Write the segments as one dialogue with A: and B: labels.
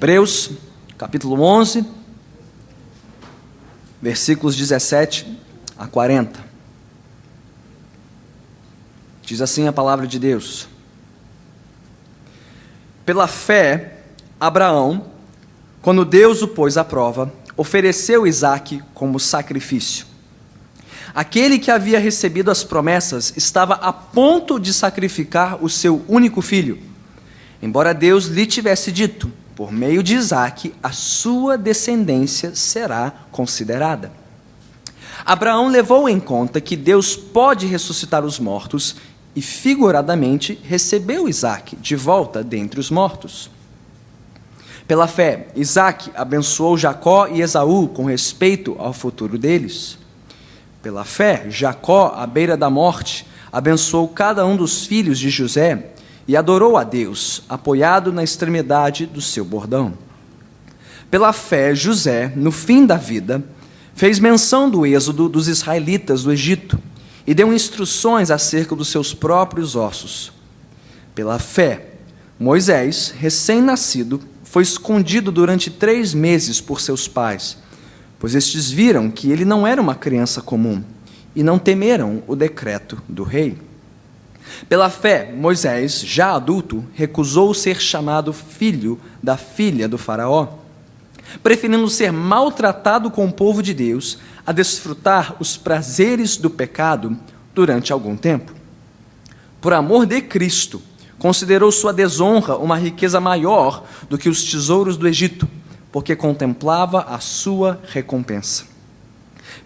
A: Hebreus, capítulo 11, versículos 17 a 40. Diz assim a palavra de Deus: Pela fé, Abraão, quando Deus o pôs à prova, ofereceu Isaque como sacrifício. Aquele que havia recebido as promessas estava a ponto de sacrificar o seu único filho, embora Deus lhe tivesse dito: por meio de Isaque, a sua descendência será considerada. Abraão levou em conta que Deus pode ressuscitar os mortos e, figuradamente, recebeu Isaque de volta dentre os mortos. Pela fé, Isaque abençoou Jacó e Esaú com respeito ao futuro deles. Pela fé, Jacó, à beira da morte, abençoou cada um dos filhos de José e adorou a Deus, apoiado na extremidade do seu bordão. Pela fé, José, no fim da vida, fez menção do êxodo dos israelitas do Egito e deu instruções acerca dos seus próprios ossos. Pela fé, Moisés, recém-nascido, foi escondido durante 3 meses por seus pais, pois estes viram que ele não era uma criança comum e não temeram o decreto do rei. Pela fé, Moisés, já adulto, recusou ser chamado filho da filha do faraó, preferindo ser maltratado com o povo de Deus a desfrutar os prazeres do pecado durante algum tempo. Por amor de Cristo, considerou sua desonra uma riqueza maior do que os tesouros do Egito, porque contemplava a sua recompensa.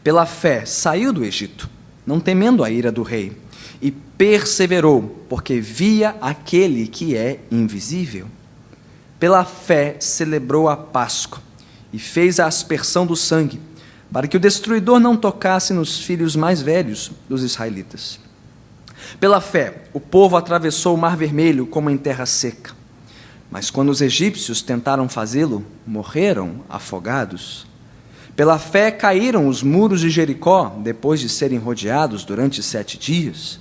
A: Pela fé, saiu do Egito, não temendo a ira do rei, e perseverou, porque via aquele que é invisível. Pela fé, celebrou a Páscoa e fez a aspersão do sangue, para que o destruidor não tocasse nos filhos mais velhos dos israelitas. Pela fé, o povo atravessou o Mar Vermelho como em terra seca. Mas quando os egípcios tentaram fazê-lo, morreram afogados. Pela fé caíram os muros de Jericó, depois de serem rodeados durante 7 dias.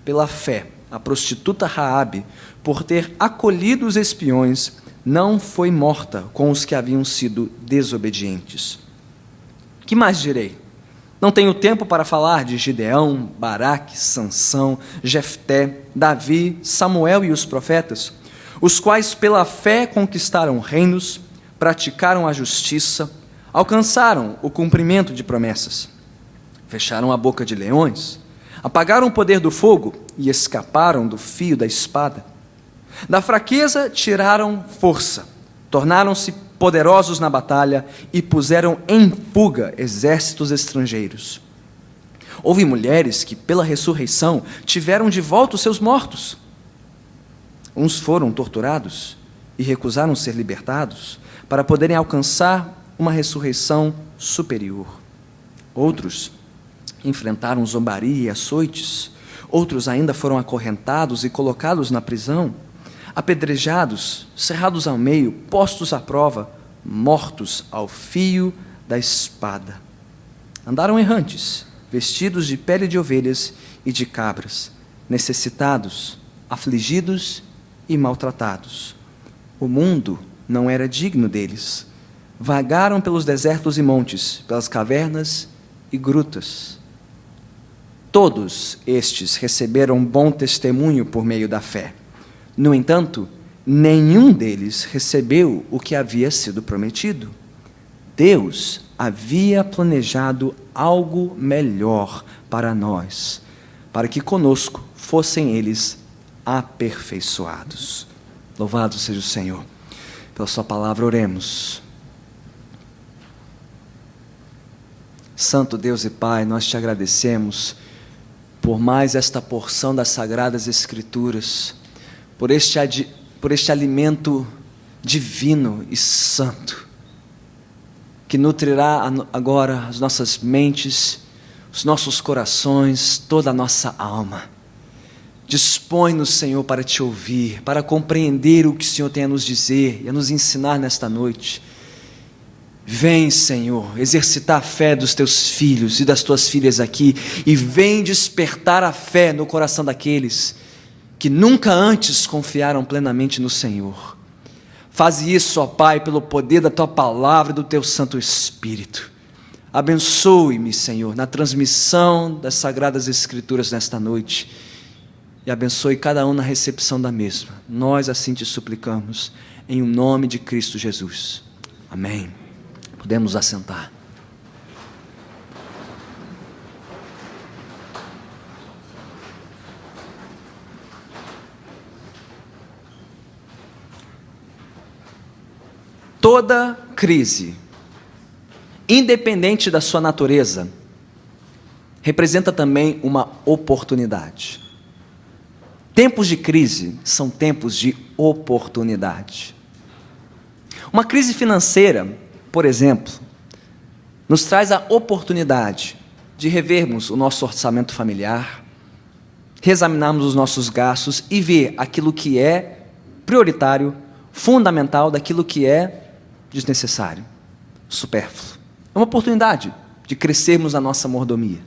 A: Pela fé, a prostituta Raabe, por ter acolhido os espiões, não foi morta com os que haviam sido desobedientes. Que mais direi? Não tenho tempo para falar de Gideão, Baraque, Sansão, Jefté, Davi, Samuel e os profetas, os quais pela fé conquistaram reinos, praticaram a justiça, alcançaram o cumprimento de promessas, fecharam a boca de leões, apagaram o poder do fogo e escaparam do fio da espada. Da fraqueza tiraram força, tornaram-se poderosos na batalha e puseram em fuga exércitos estrangeiros. Houve mulheres que, pela ressurreição, tiveram de volta os seus mortos. Uns foram torturados e recusaram ser libertados para poderem alcançar uma ressurreição superior. Outros enfrentaram zombaria e açoites. Outros ainda foram acorrentados e colocados na prisão, apedrejados, cerrados ao meio, postos à prova, mortos ao fio da espada. Andaram errantes, vestidos de pele de ovelhas e de cabras, necessitados, afligidos e maltratados. O mundo não era digno deles. Vagaram pelos desertos e montes, pelas cavernas e grutas. Todos estes receberam bom testemunho por meio da fé. No entanto, nenhum deles recebeu o que havia sido prometido. Deus havia planejado algo melhor para nós, para que conosco fossem eles aperfeiçoados. Louvado seja o Senhor. Pela sua palavra oremos. Santo Deus e Pai, nós te agradecemos por mais esta porção das Sagradas Escrituras, por este alimento divino e santo, que nutrirá agora as nossas mentes, os nossos corações, toda a nossa alma. Dispõe-nos, Senhor, para te ouvir, para compreender o que o Senhor tem a nos dizer e a nos ensinar nesta noite. Vem, Senhor, exercitar a fé dos teus filhos e das tuas filhas aqui, e vem despertar a fé no coração daqueles que nunca antes confiaram plenamente no Senhor. Faze isso, ó Pai, pelo poder da Tua palavra e do Teu Santo Espírito. Abençoe-me, Senhor, na transmissão das Sagradas Escrituras nesta noite. E abençoe cada um na recepção da mesma. Nós assim te suplicamos, em nome de Cristo Jesus. Amém. Podemos assentar. Toda crise, independente da sua natureza, representa também uma oportunidade. Tempos de crise são tempos de oportunidade. Uma crise financeira, por exemplo, nos traz a oportunidade de revermos o nosso orçamento familiar, reexaminarmos os nossos gastos e ver aquilo que é prioritário, fundamental, daquilo que é desnecessário, supérfluo. É uma oportunidade de crescermos na nossa mordomia.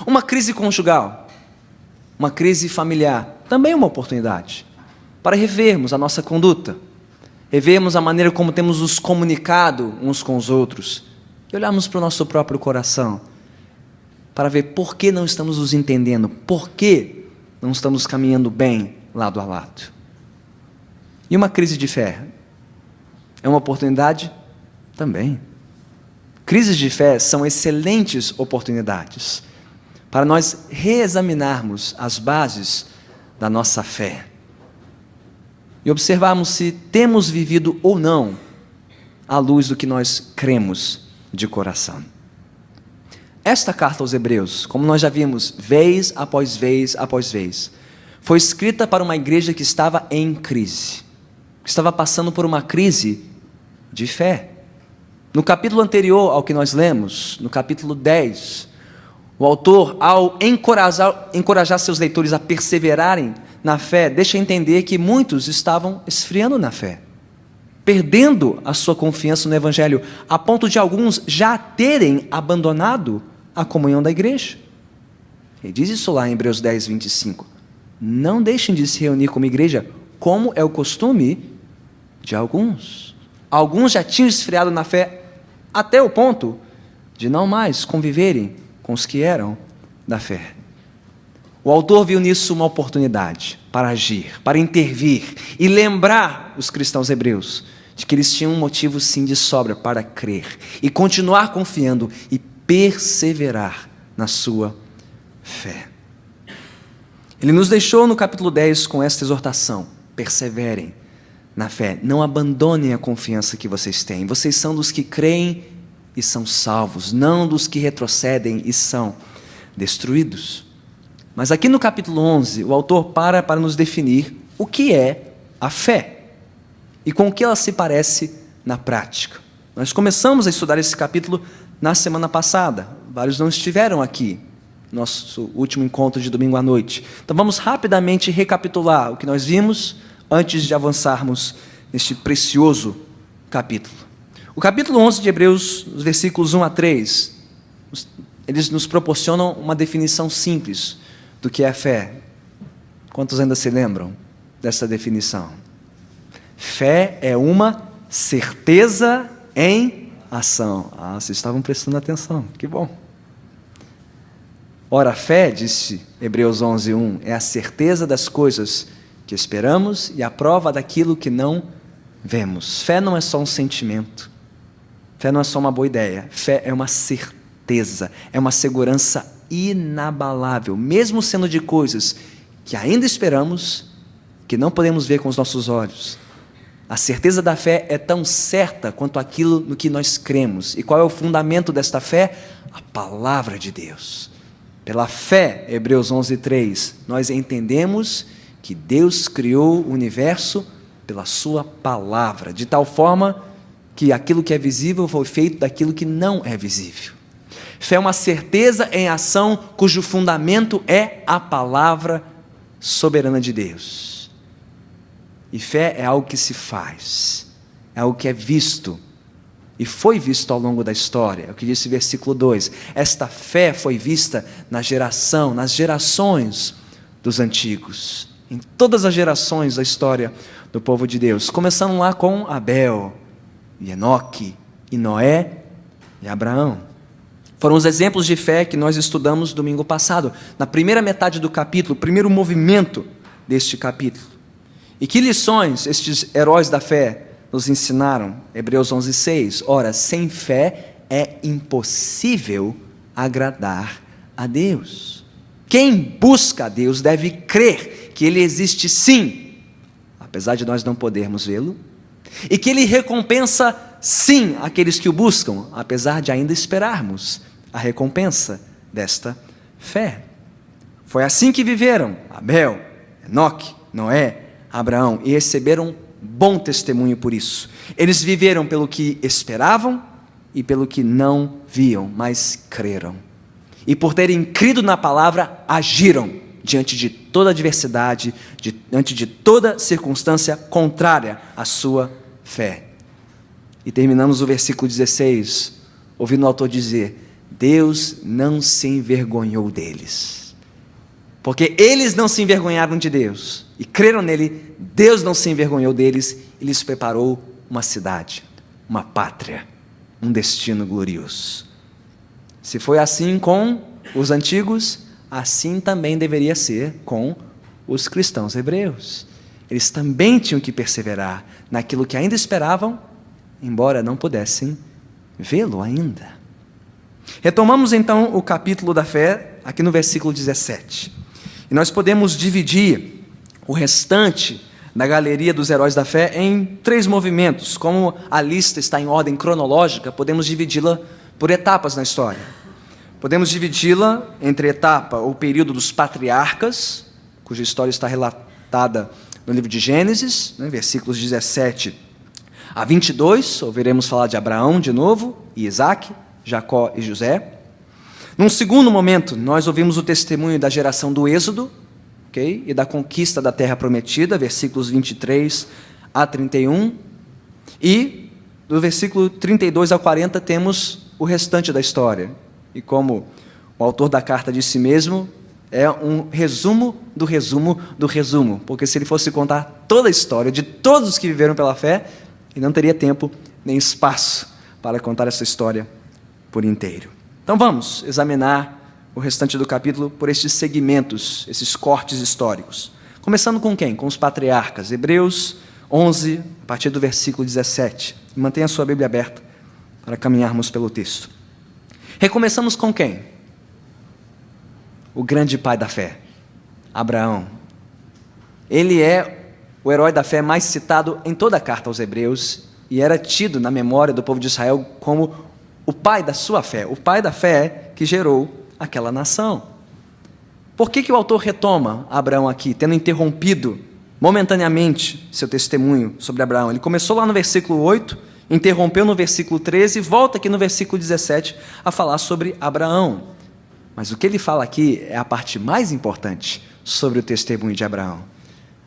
A: Uma crise conjugal, uma crise familiar, também é uma oportunidade para revermos a nossa conduta, revermos a maneira como temos nos comunicado uns com os outros e olharmos para o nosso próprio coração para ver por que não estamos nos entendendo, por que não estamos caminhando bem lado a lado. E uma crise de fé é uma oportunidade também. Crises de fé são excelentes oportunidades para nós reexaminarmos as bases da nossa fé e observarmos se temos vivido ou não à luz do que nós cremos de coração. Esta carta aos Hebreus, como nós já vimos, vez após vez após vez, foi escrita para uma igreja que estava em crise, que estava passando por uma crise de fé. No capítulo anterior ao que nós lemos, no capítulo 10, o autor, ao encorajar seus leitores a perseverarem na fé, deixa entender que muitos estavam esfriando na fé, perdendo a sua confiança no Evangelho, a ponto de alguns já terem abandonado a comunhão da igreja. Ele diz isso lá em Hebreus 10, 25. Não deixem de se reunir como igreja, como é o costume de alguns. Alguns já tinham esfriado na fé até o ponto de não mais conviverem com os que eram da fé. O autor viu nisso uma oportunidade para agir, para intervir e lembrar os cristãos hebreus de que eles tinham um motivo sim de sobra para crer e continuar confiando e perseverar na sua fé. Ele nos deixou no capítulo 10 com esta exortação: perseverem na fé, não abandonem a confiança que vocês têm. Vocês são dos que creem e são salvos, não dos que retrocedem e são destruídos. Mas aqui no capítulo 11, o autor para nos definir o que é a fé e com o que ela se parece na prática. Nós começamos a estudar esse capítulo na semana passada, vários não estiveram aqui, nosso último encontro de domingo à noite. Então vamos rapidamente recapitular o que nós vimos antes de avançarmos neste precioso capítulo. O capítulo 11 de Hebreus, os versículos 1 a 3, eles nos proporcionam uma definição simples do que é a fé. Quantos ainda se lembram dessa definição? Fé é uma certeza em ação. Ah, vocês estavam prestando atenção, que bom. Ora, a fé, disse Hebreus 11:1, é a certeza das coisas que esperamos e a prova daquilo que não vemos. Fé não é só um sentimento, fé não é só uma boa ideia, fé é uma certeza, é uma segurança inabalável, mesmo sendo de coisas que ainda esperamos, que não podemos ver com os nossos olhos. A certeza da fé é tão certa quanto aquilo no que nós cremos. E qual é o fundamento desta fé? A palavra de Deus. Pela fé, Hebreus 11:3, nós entendemos que Deus criou o universo pela sua palavra, de tal forma que aquilo que é visível foi feito daquilo que não é visível. Fé é uma certeza em ação cujo fundamento é a palavra soberana de Deus. E fé é algo que se faz, é algo que é visto, e foi visto ao longo da história. É o que disse o versículo 2. Esta fé foi vista nas gerações dos antigos. em todas as gerações da história do povo de Deus, começando lá com Abel, e Enoque, e Noé, e Abraão. Foram os exemplos de fé que nós estudamos domingo passado, na primeira metade do capítulo, o primeiro movimento deste capítulo. E que lições estes heróis da fé nos ensinaram? Hebreus 11:6. Ora, sem fé é impossível agradar a Deus. Quem busca a Deus deve crer que Ele existe sim, apesar de nós não podermos vê-lo, e que Ele recompensa sim aqueles que o buscam, apesar de ainda esperarmos a recompensa desta fé. Foi assim que viveram Abel, Enoque, Noé, Abraão, e receberam bom testemunho por isso. Eles viveram pelo que esperavam e pelo que não viam, mas creram. E por terem crido na palavra, agiram diante de toda adversidade, diante de toda circunstância contrária à sua fé. E terminamos o versículo 16, ouvindo o autor dizer: Deus não se envergonhou deles. Porque eles não se envergonharam de Deus e creram nele, Deus não se envergonhou deles e lhes preparou uma cidade, uma pátria, um destino glorioso. Se foi assim com os antigos, assim também deveria ser com os cristãos hebreus. Eles também tinham que perseverar naquilo que ainda esperavam, embora não pudessem vê-lo ainda. Retomamos então o capítulo da fé, aqui no versículo 17. E nós podemos dividir o restante da galeria dos heróis da fé em 3 movimentos. Como a lista está em ordem cronológica, podemos dividi-la por etapas na história. Podemos dividi-la entre etapa ou período dos patriarcas, cuja história está relatada no livro de Gênesis, versículos 17 a 22, ouviremos falar de Abraão de novo, e Isaac, Jacó e José. Num segundo momento, nós ouvimos o testemunho da geração do Êxodo, e da conquista da terra prometida, versículos 23 a 31, e do versículo 32 a 40 temos o restante da história. E como o autor da carta disse mesmo, é um resumo do resumo do resumo, porque se ele fosse contar toda a história de todos os que viveram pela fé, ele não teria tempo nem espaço para contar essa história por inteiro. Então vamos examinar o restante do capítulo por estes segmentos, esses cortes históricos. Começando com quem? Com os patriarcas. Hebreus 11, a partir do versículo 17. Mantenha a sua Bíblia aberta para caminharmos pelo texto. Recomeçamos com quem? O grande pai da fé, Abraão. Ele é o herói da fé mais citado em toda a carta aos Hebreus e era tido na memória do povo de Israel como o pai da sua fé, o pai da fé que gerou aquela nação. Por que o autor retoma Abraão aqui, tendo interrompido momentaneamente seu testemunho sobre Abraão? Ele começou lá no versículo 8, interrompeu no versículo 13 e volta aqui no versículo 17 a falar sobre Abraão. Mas o que ele fala aqui é a parte mais importante sobre o testemunho de Abraão.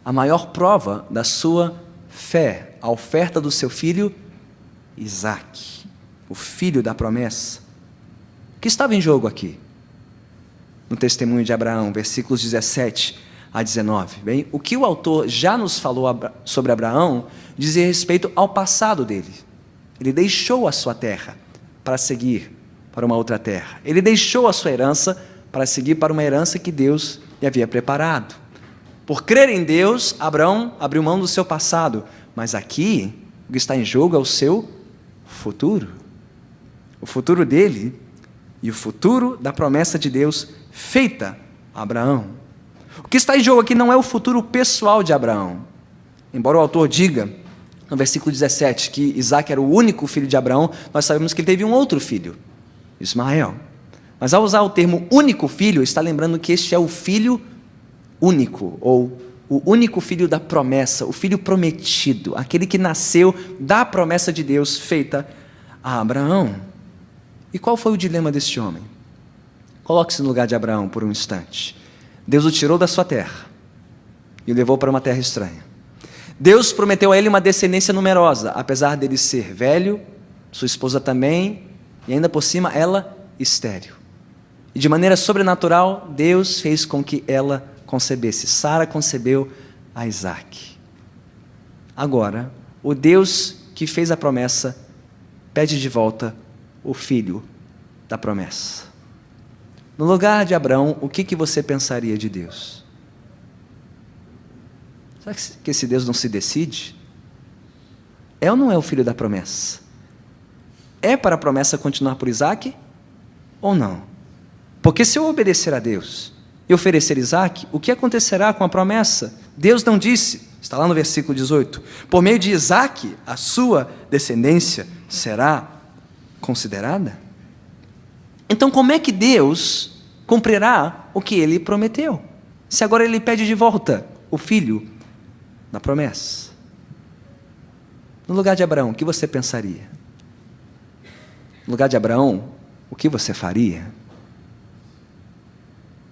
A: A maior prova da sua fé, a oferta do seu filho Isaque, o filho da promessa. O que estava em jogo aqui? No testemunho de Abraão, versículos 17 a 19. Bem, o que o autor já nos falou sobre Abraão dizia respeito ao passado dele. Ele deixou a sua terra para seguir para uma outra terra. Ele deixou a sua herança para seguir para uma herança que Deus lhe havia preparado. Por crer em Deus, Abraão abriu mão do seu passado, mas aqui o que está em jogo é o seu futuro. O futuro dele e o futuro da promessa de Deus feita a Abraão. O que está em jogo aqui não é o futuro pessoal de Abraão. Embora o autor diga, no versículo 17, que Isaque era o único filho de Abraão, nós sabemos que ele teve um outro filho, Ismael. Mas ao usar o termo único filho, está lembrando que este é o filho único, ou o único filho da promessa, o filho prometido, aquele que nasceu da promessa de Deus feita a Abraão. E qual foi o dilema deste homem? Coloque-se no lugar de Abraão por um instante. Deus o tirou da sua terra e o levou para uma terra estranha. Deus prometeu a ele uma descendência numerosa, apesar dele ser velho, sua esposa também, e ainda por cima ela estéril. E de maneira sobrenatural, Deus fez com que ela concebesse. Sara concebeu a Isaque. Agora, o Deus que fez a promessa pede de volta o filho da promessa. No lugar de Abraão, o que você pensaria de Deus? Será que esse Deus não se decide? É ou não é o filho da promessa? É para a promessa continuar por Isaque ou não? Porque se eu obedecer a Deus e oferecer Isaque, o que acontecerá com a promessa? Deus não disse, está lá no versículo 18, por meio de Isaque, a sua descendência será considerada? Então como é que Deus cumprirá o que ele prometeu? Se agora ele pede de volta o filho da promessa. No lugar de Abraão, o que você pensaria? No lugar de Abraão, o que você faria?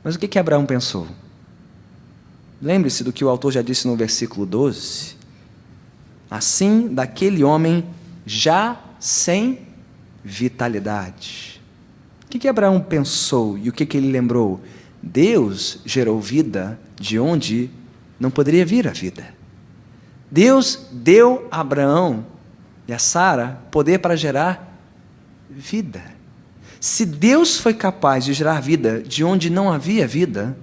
A: Mas o que Abraão pensou? Lembre-se do que o autor já disse no versículo 12. Assim, daquele homem já sem vitalidade. O que Abraão pensou e o que ele lembrou? Deus gerou vida de onde não poderia vir a vida. Deus deu a Abraão e a Sara poder para gerar vida. Se Deus foi capaz de gerar vida de onde não havia vida,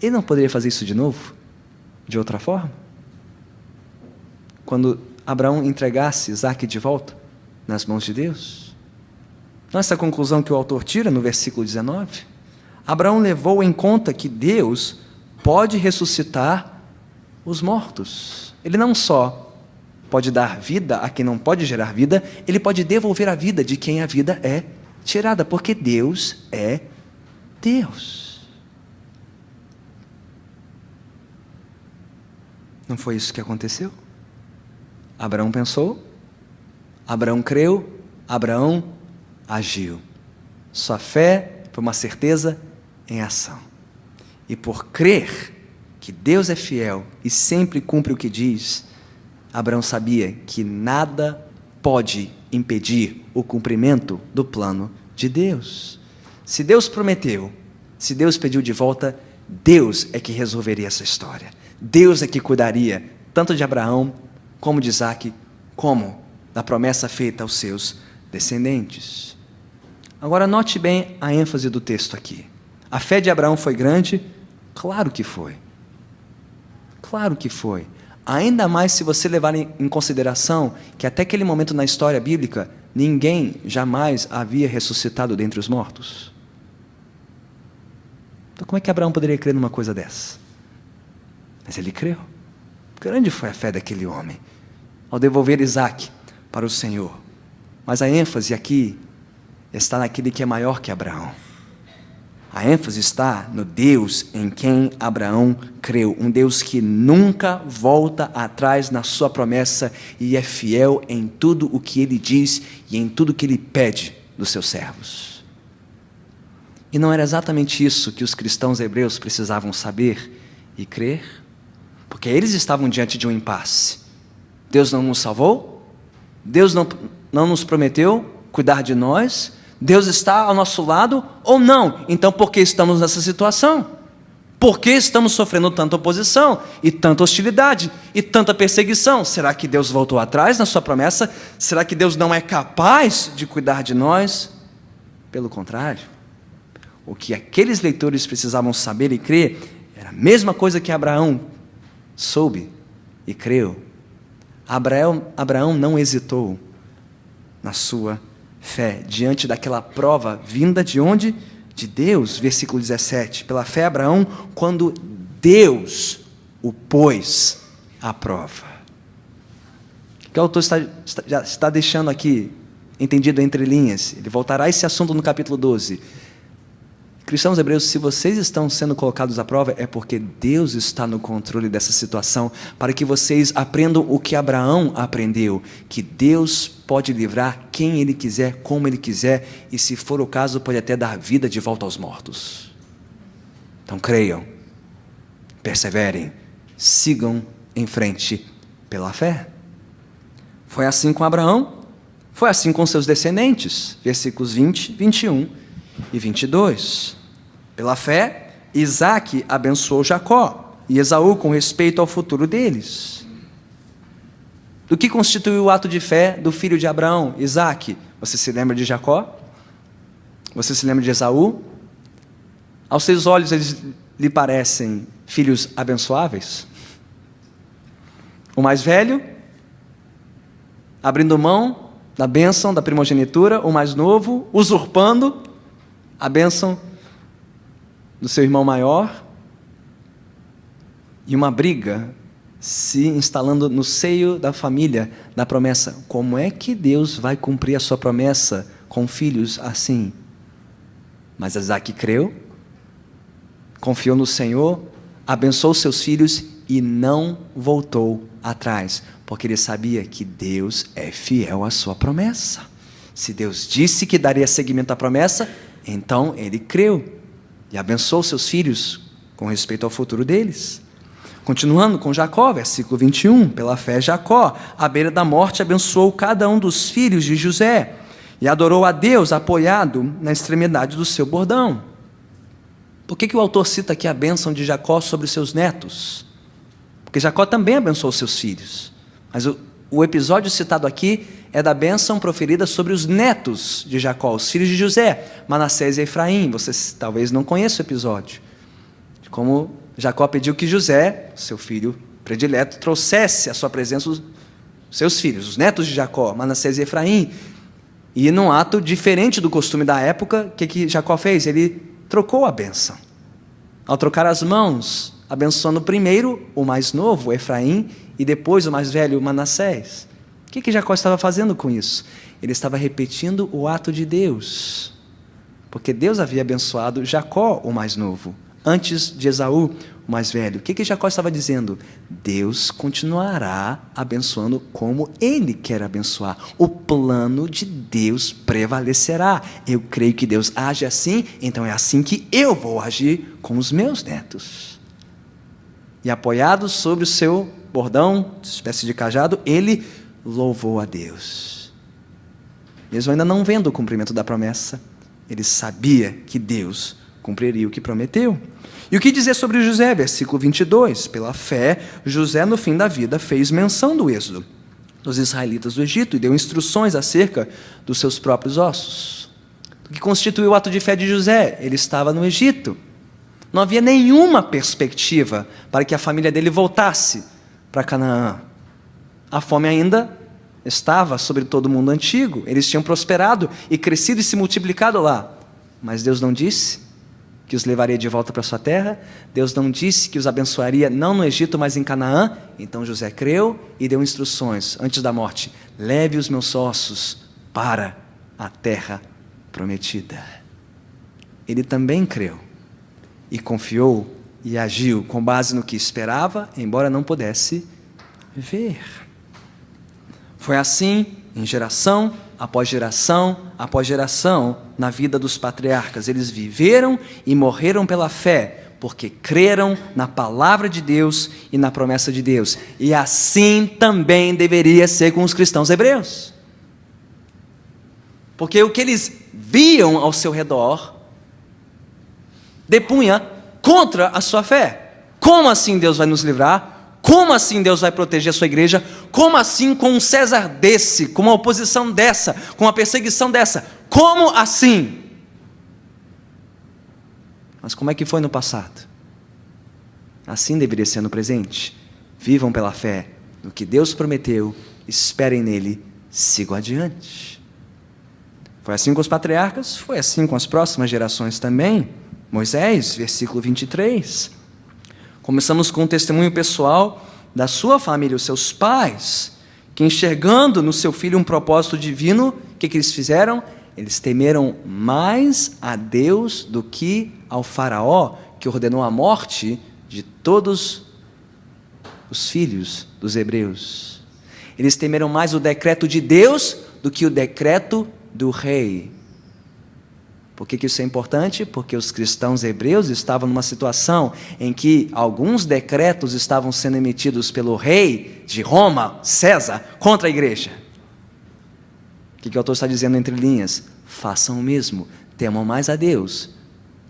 A: Ele não poderia fazer isso de novo? De outra forma? Quando Abraão entregasse Isaque de volta nas mãos de Deus? Então, essa conclusão que o autor tira no versículo 19, Abraão levou em conta que Deus pode ressuscitar os mortos. Ele não só pode dar vida a quem não pode gerar vida, ele pode devolver a vida de quem a vida é tirada, porque Deus é Deus. Não foi isso que aconteceu? Abraão pensou, Abraão creu, Abraão agiu. Sua fé foi uma certeza em ação. E por crer que Deus é fiel e sempre cumpre o que diz, Abraão sabia que nada pode impedir o cumprimento do plano de Deus. Se Deus prometeu, se Deus pediu de volta, Deus é que resolveria essa história. Deus é que cuidaria tanto de Abraão, como de Isaque, como da promessa feita aos seus descendentes. Agora note bem a ênfase do texto aqui. A fé de Abraão foi grande? Claro que foi. Claro que foi. Ainda mais se você levar em consideração que até aquele momento na história bíblica, ninguém jamais havia ressuscitado dentre os mortos. Então como é que Abraão poderia crer numa coisa dessa? Mas ele creu. Grande foi a fé daquele homem, ao devolver Isaque para o Senhor. Mas a ênfase aqui está naquele que é maior que Abraão. A ênfase está no Deus em quem Abraão creu, um Deus que nunca volta atrás na sua promessa e é fiel em tudo o que Ele diz e em tudo o que Ele pede dos seus servos. E não era exatamente isso que os cristãos hebreus precisavam saber e crer? Porque eles estavam diante de um impasse. Deus não nos salvou? Deus não nos prometeu cuidar de nós? Deus está ao nosso lado ou não? Então por que estamos nessa situação? Por que estamos sofrendo tanta oposição e tanta hostilidade e tanta perseguição? Será que Deus voltou atrás na sua promessa? Será que Deus não é capaz de cuidar de nós? Pelo contrário, o que aqueles leitores precisavam saber e crer era a mesma coisa que Abraão soube e creu. Abraão não hesitou na sua fé, diante daquela prova vinda de onde? De Deus, versículo 17. Pela fé, Abraão, quando Deus o pôs à prova. O que o autor já está deixando aqui, entendido entre linhas. Ele voltará a esse assunto no capítulo 12. Cristãos hebreus, se vocês estão sendo colocados à prova, é porque Deus está no controle dessa situação, para que vocês aprendam o que Abraão aprendeu, que Deus pode livrar quem Ele quiser, como Ele quiser, e se for o caso, pode até dar vida de volta aos mortos. Então creiam, perseverem, sigam em frente pela fé. Foi assim com Abraão, foi assim com seus descendentes, versículos 20, 21 e 22. Pela fé, Isaque abençoou Jacó e Esaú com respeito ao futuro deles. Do que constituiu o ato de fé do filho de Abraão, Isaque? Você se lembra de Jacó? Você se lembra de Esaú? Aos seus olhos eles lhe parecem filhos abençoáveis? O mais velho, abrindo mão da bênção da primogenitura, o mais novo, usurpando a bênção do seu irmão maior, e uma briga se instalando no seio da família da promessa. Como é que Deus vai cumprir a sua promessa com filhos assim? Mas Isaque creu, confiou no Senhor, abençoou seus filhos e não voltou atrás, porque ele sabia que Deus é fiel à sua promessa. Se Deus disse que daria seguimento à promessa, então ele creu e abençoou seus filhos com respeito ao futuro deles. Continuando com Jacó, versículo 21, pela fé Jacó, à beira da morte, abençoou cada um dos filhos de José e adorou a Deus apoiado na extremidade do seu bordão. Por que o autor cita aqui a bênção de Jacó sobre os seus netos? Porque Jacó também abençoou seus filhos, mas o episódio citado aqui é da bênção proferida sobre os netos de Jacó, os filhos de José, Manassés e Efraim. Vocês talvez não conheçam o episódio, de como Jacó pediu que José, seu filho predileto, trouxesse à sua presença os seus filhos, os netos de Jacó, Manassés e Efraim. E num ato diferente do costume da época, o que Jacó fez? Ele trocou a bênção. Ao trocar as mãos, abençoando primeiro o mais novo, Efraim, e depois o mais velho, Manassés. O que Jacó estava fazendo com isso? Ele estava repetindo o ato de Deus, porque Deus havia abençoado Jacó, o mais novo, antes de Esaú, o mais velho. O que Jacó estava dizendo? Deus continuará abençoando como Ele quer abençoar. O plano de Deus prevalecerá. Eu creio que Deus age assim, então é assim que eu vou agir com os meus netos. E apoiado sobre o seu bordão, espécie de cajado, ele louvou a Deus. Mesmo ainda não vendo o cumprimento da promessa, ele sabia que Deus cumpriria o que prometeu. E o que dizer sobre José? Versículo 22. Pela fé, José, no fim da vida, fez menção do êxodo dos israelitas do Egito e deu instruções acerca dos seus próprios ossos. O que constituiu o ato de fé de José? Ele estava no Egito. Não havia nenhuma perspectiva para que a família dele voltasse para Canaã. A fome ainda estava sobre todo o mundo antigo. Eles tinham prosperado e crescido e se multiplicado lá. Mas Deus não disse que os levaria de volta para sua terra. Deus não disse que os abençoaria não no Egito, mas em Canaã. Então José creu e deu instruções antes da morte: leve os meus ossos para a terra prometida. Ele também creu e confiou e agiu com base no que esperava, embora não pudesse ver. Foi assim em geração após geração, na vida dos patriarcas. Eles viveram e morreram pela fé, porque creram na palavra de Deus e na promessa de Deus. E assim também deveria ser com os cristãos hebreus. Porque o que eles viam ao seu redor depunha contra a sua fé. Como assim Deus vai nos livrar? Como assim Deus vai proteger a sua igreja? Como assim com um César desse, com uma oposição dessa, com uma perseguição dessa? Como assim? Mas como é que foi no passado? Assim deveria ser no presente. Vivam pela fé no que Deus prometeu, esperem nele, sigam adiante. Foi assim com os patriarcas, foi assim com as próximas gerações também. Moisés, versículo 23. Começamos com um testemunho pessoal da sua família, os seus pais, que enxergando no seu filho um propósito divino, o que eles fizeram? Eles temeram mais a Deus do que ao faraó, que ordenou a morte de todos os filhos dos hebreus. Eles temeram mais o decreto de Deus do que o decreto do rei. Por que isso é importante? Porque os cristãos hebreus estavam numa situação em que alguns decretos estavam sendo emitidos pelo rei de Roma, César, contra a igreja. O que o autor está dizendo entre linhas? Façam o mesmo, temam mais a Deus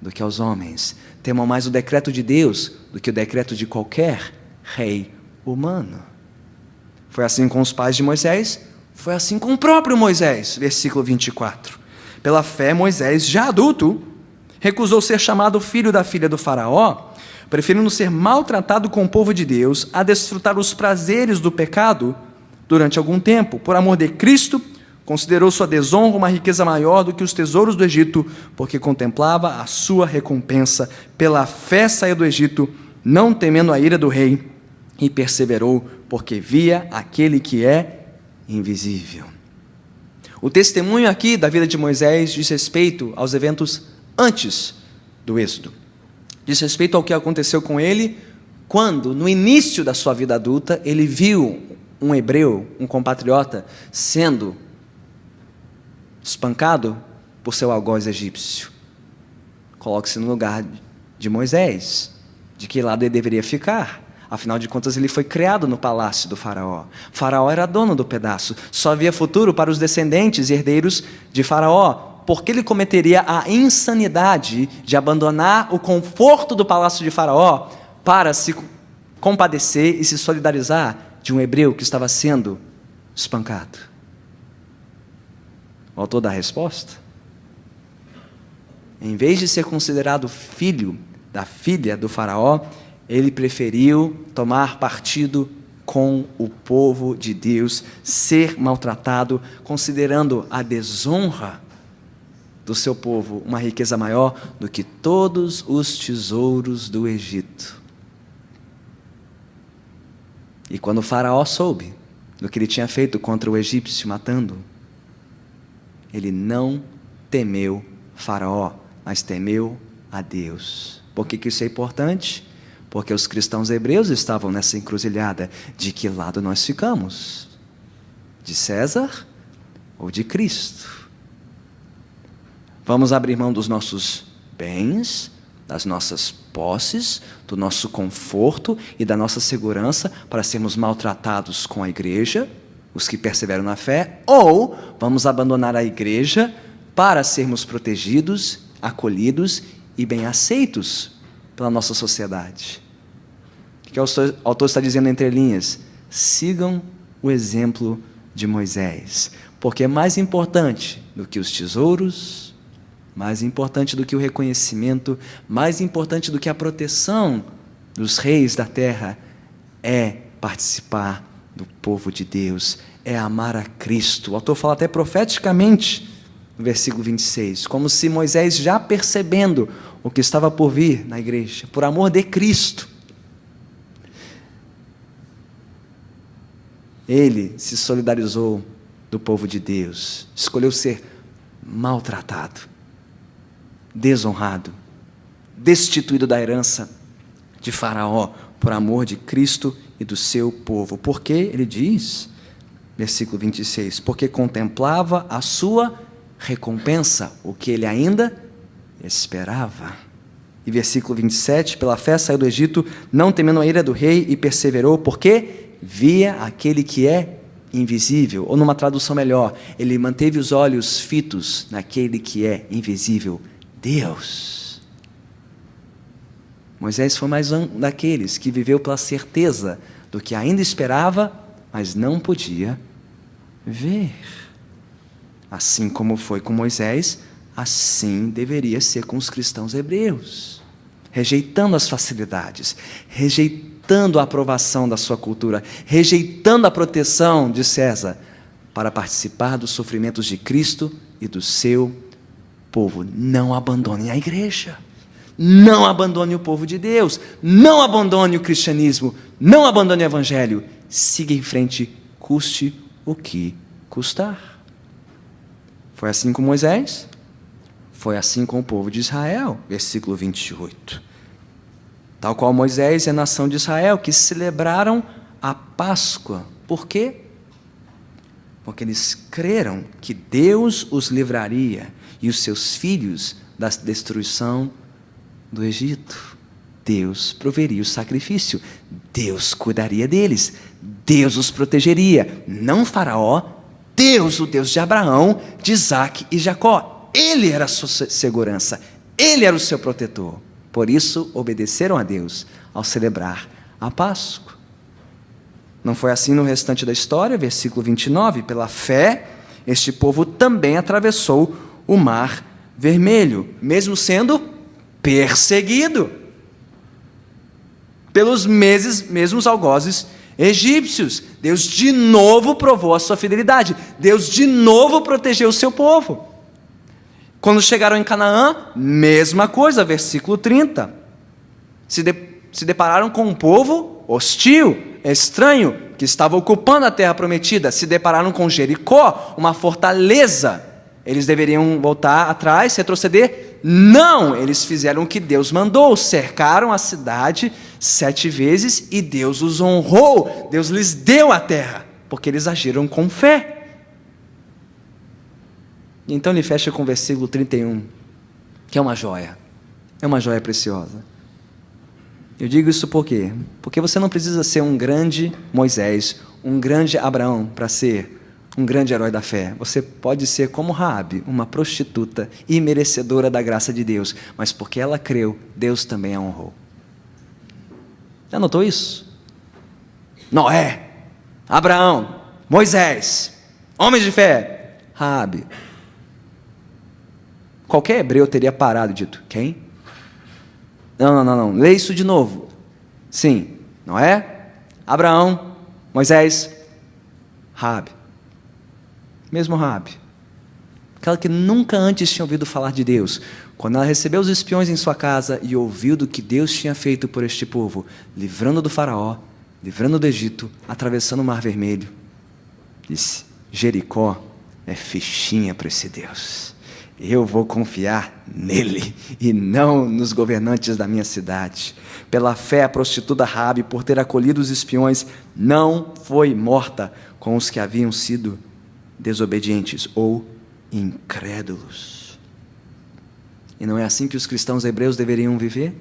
A: do que aos homens. Temam mais o decreto de Deus do que o decreto de qualquer rei humano. Foi assim com os pais de Moisés, foi assim com o próprio Moisés. Versículo 24. Pela fé, Moisés, já adulto, recusou ser chamado filho da filha do faraó, preferindo ser maltratado com o povo de Deus a desfrutar os prazeres do pecado durante algum tempo. Por amor de Cristo, considerou sua desonra uma riqueza maior do que os tesouros do Egito, porque contemplava a sua recompensa. Pela fé saiu do Egito, não temendo a ira do rei, e perseverou, porque via aquele que é invisível. O testemunho aqui da vida de Moisés diz respeito aos eventos antes do êxodo. Diz respeito ao que aconteceu com ele quando, no início da sua vida adulta, ele viu um hebreu, um compatriota, sendo espancado por seu algoz egípcio. Coloque-se no lugar de Moisés. De que lado ele deveria ficar? Afinal de contas, ele foi criado no palácio do faraó. Faraó era dono do pedaço. Só havia futuro para os descendentes e herdeiros de Faraó. Porque ele cometeria a insanidade de abandonar o conforto do palácio de Faraó para se compadecer e se solidarizar de um hebreu que estava sendo espancado? O autor da resposta: em vez de ser considerado filho da filha do faraó, ele preferiu tomar partido com o povo de Deus, ser maltratado, considerando a desonra do seu povo uma riqueza maior do que todos os tesouros do Egito. E quando o faraó soube do que ele tinha feito contra o egípcio, matando, ele não temeu faraó, mas temeu a Deus. Por que isso é importante? Porque os cristãos hebreus estavam nessa encruzilhada. De que lado nós ficamos? De César ou de Cristo? Vamos abrir mão dos nossos bens, das nossas posses, do nosso conforto e da nossa segurança para sermos maltratados com a igreja, os que perseveram na fé, ou vamos abandonar a igreja para sermos protegidos, acolhidos e bem aceitos pela nossa sociedade? O que o autor está dizendo entre linhas? Sigam o exemplo de Moisés, porque é mais importante do que os tesouros, mais importante do que o reconhecimento, mais importante do que a proteção dos reis da terra, é participar do povo de Deus, é amar a Cristo. O autor fala até profeticamente no versículo 26, como se Moisés, já percebendo o que estava por vir na igreja, por amor de Cristo, ele se solidarizou do povo de Deus, escolheu ser maltratado, desonrado, destituído da herança de Faraó, por amor de Cristo e do seu povo. Porque, ele diz, versículo 26, porque contemplava a sua recompensa, o que ele ainda esperava. E versículo 27, pela fé saiu do Egito, não temendo a ira do rei, e perseverou, porque via aquele que é invisível. Ou numa tradução melhor, ele manteve os olhos fitos naquele que é invisível, Deus. Moisés foi mais um daqueles que viveu pela certeza do que ainda esperava, mas não podia ver. Assim como foi com Moisés, assim deveria ser com os cristãos hebreus, rejeitando as facilidades, rejeitando a aprovação da sua cultura, rejeitando a proteção de César, para participar dos sofrimentos de Cristo e do seu povo. Não abandone a igreja, não abandone o povo de Deus, não abandone o cristianismo, não abandone o evangelho, siga em frente, custe o que custar. Foi assim com Moisés, foi assim com o povo de Israel, versículo 28. Tal qual Moisés e a nação de Israel, que celebraram a Páscoa. Por quê? Porque eles creram que Deus os livraria e os seus filhos da destruição do Egito. Deus proveria o sacrifício, Deus cuidaria deles, Deus os protegeria, não Faraó, Deus, o Deus de Abraão, de Isaque e Jacó. Ele era a sua segurança, Ele era o seu protetor. Por isso, obedeceram a Deus ao celebrar a Páscoa. Não foi assim no restante da história, versículo 29. Pela fé, este povo também atravessou o Mar Vermelho, mesmo sendo perseguido pelos mesmos algozes egípcios. Deus de novo provou a sua fidelidade. Deus de novo protegeu o seu povo. Quando chegaram em Canaã, mesma coisa, versículo 30. Se depararam com um povo hostil, estranho, que estava ocupando a terra prometida. Se depararam com Jericó, uma fortaleza. Eles deveriam voltar atrás, retroceder? Não, eles fizeram o que Deus mandou, cercaram a cidade 7 vezes e Deus os honrou, Deus lhes deu a terra, porque eles agiram com fé. Então ele fecha com o versículo 31, que é uma joia preciosa. Eu digo isso por quê? Porque você não precisa ser um grande Moisés, um grande Abraão para ser um grande herói da fé. Você pode ser como Raabe, uma prostituta e merecedora da graça de Deus, mas porque ela creu, Deus também a honrou. Já notou isso? Noé, Abraão, Moisés, homens de fé, Raabe. Qualquer hebreu teria parado e dito, quem? Não. Lê isso de novo. Sim, Noé, Abraão, Moisés, Raabe. Mesmo Raabe. Aquela que nunca antes tinha ouvido falar de Deus. Quando ela recebeu os espiões em sua casa e ouviu do que Deus tinha feito por este povo, livrando do faraó, livrando do Egito, atravessando o Mar Vermelho, disse, Jericó é fichinha para esse Deus. Eu vou confiar nele e não nos governantes da minha cidade. Pela fé, a prostituta Raabe, por ter acolhido os espiões, não foi morta com os que haviam sido desobedientes ou incrédulos. E não é assim que os cristãos hebreus deveriam viver?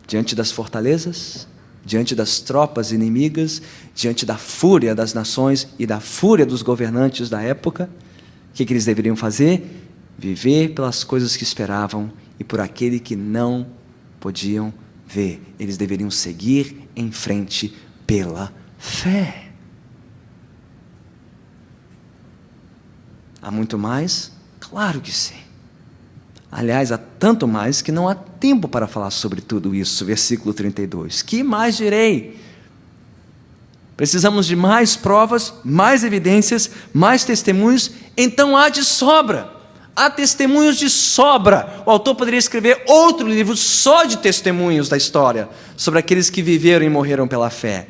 A: Diante das fortalezas, diante das tropas inimigas, diante da fúria das nações e da fúria dos governantes da época, o que eles deveriam fazer? Viver pelas coisas que esperavam e por aquele que não podiam ver. Eles deveriam seguir em frente pela fé. Há muito mais? Claro que sim. Aliás, há tanto mais que não há tempo para falar sobre tudo isso. Versículo 32. Que mais direi? Precisamos de mais provas, mais evidências, mais testemunhos, então há de sobra. Há testemunhos de sobra. O autor poderia escrever outro livro só de testemunhos da história, sobre aqueles que viveram e morreram pela fé.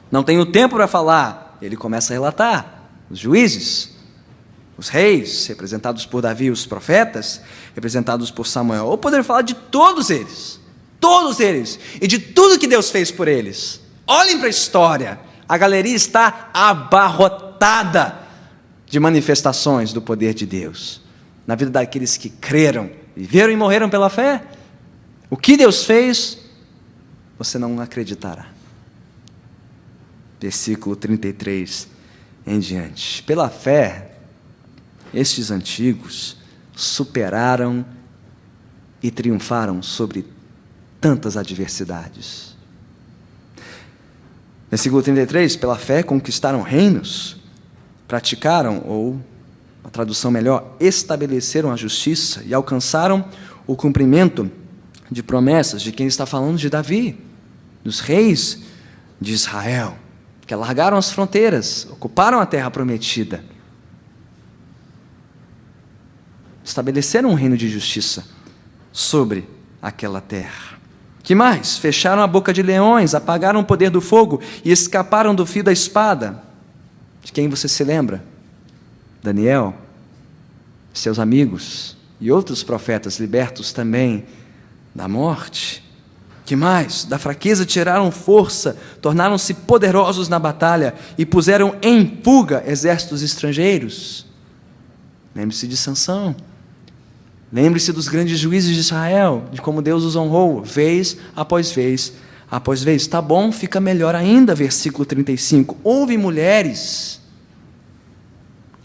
A: Não tenho tempo para falar. Ele começa a relatar os juízes, os reis, representados por Davi, os profetas, representados por Samuel. Ou poderia falar de todos eles, e de tudo que Deus fez por eles. Olhem para a história, a galeria está abarrotada de manifestações do poder de Deus, na vida daqueles que creram, viveram e morreram pela fé. O que Deus fez, você não acreditará. Versículo 33 em diante. Pela fé, estes antigos superaram e triunfaram sobre tantas adversidades. Versículo 33, pela fé conquistaram reinos, praticaram, ou, a tradução melhor, estabeleceram a justiça e alcançaram o cumprimento de promessas. De quem está falando? De Davi, dos reis de Israel, que alargaram as fronteiras, ocuparam a terra prometida, estabeleceram um reino de justiça sobre aquela terra. Que mais? Fecharam a boca de leões, apagaram o poder do fogo e escaparam do fio da espada. De quem você se lembra? Daniel, seus amigos e outros profetas libertos também da morte. Que mais? Da fraqueza tiraram força, tornaram-se poderosos na batalha e puseram em fuga exércitos estrangeiros. Lembre-se de Sansão. Lembre-se dos grandes juízes de Israel, de como Deus os honrou, vez após vez após vez. Tá bom, fica melhor ainda, versículo 35. Houve mulheres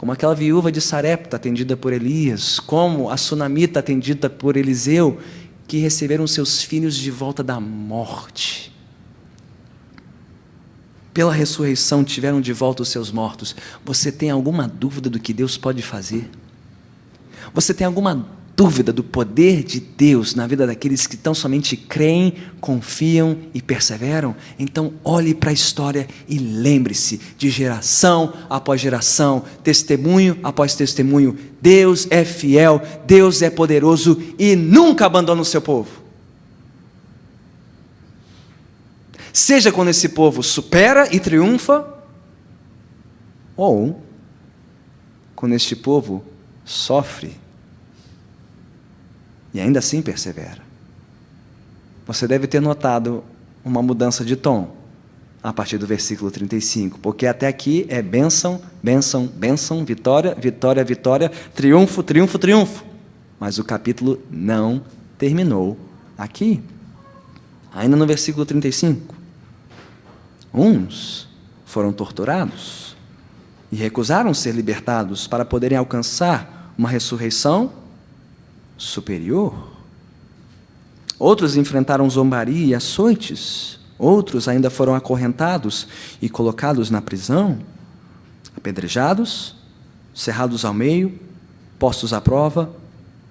A: como aquela viúva de Sarepta atendida por Elias, como a sunamita atendida por Eliseu, que receberam seus filhos de volta da morte. Pela ressurreição tiveram de volta os seus mortos. Você tem alguma dúvida do que Deus pode fazer? Você tem alguma dúvida do poder de Deus na vida daqueles que tão somente creem, confiam e perseveram? Então olhe para a história e lembre-se de geração após geração, testemunho após testemunho. Deus é fiel, Deus é poderoso e nunca abandona o seu povo. Seja quando esse povo supera e triunfa, ou quando este povo sofre e ainda assim persevera. Você deve ter notado uma mudança de tom a partir do versículo 35, porque até aqui é bênção, bênção, bênção, vitória, vitória, vitória, triunfo, triunfo, triunfo. Mas o capítulo não terminou aqui. Ainda no versículo 35. Uns foram torturados e recusaram ser libertados para poderem alcançar uma ressurreição superior. Outros enfrentaram zombaria e açoites. Outros ainda foram acorrentados e colocados na prisão, apedrejados, cerrados ao meio, postos à prova,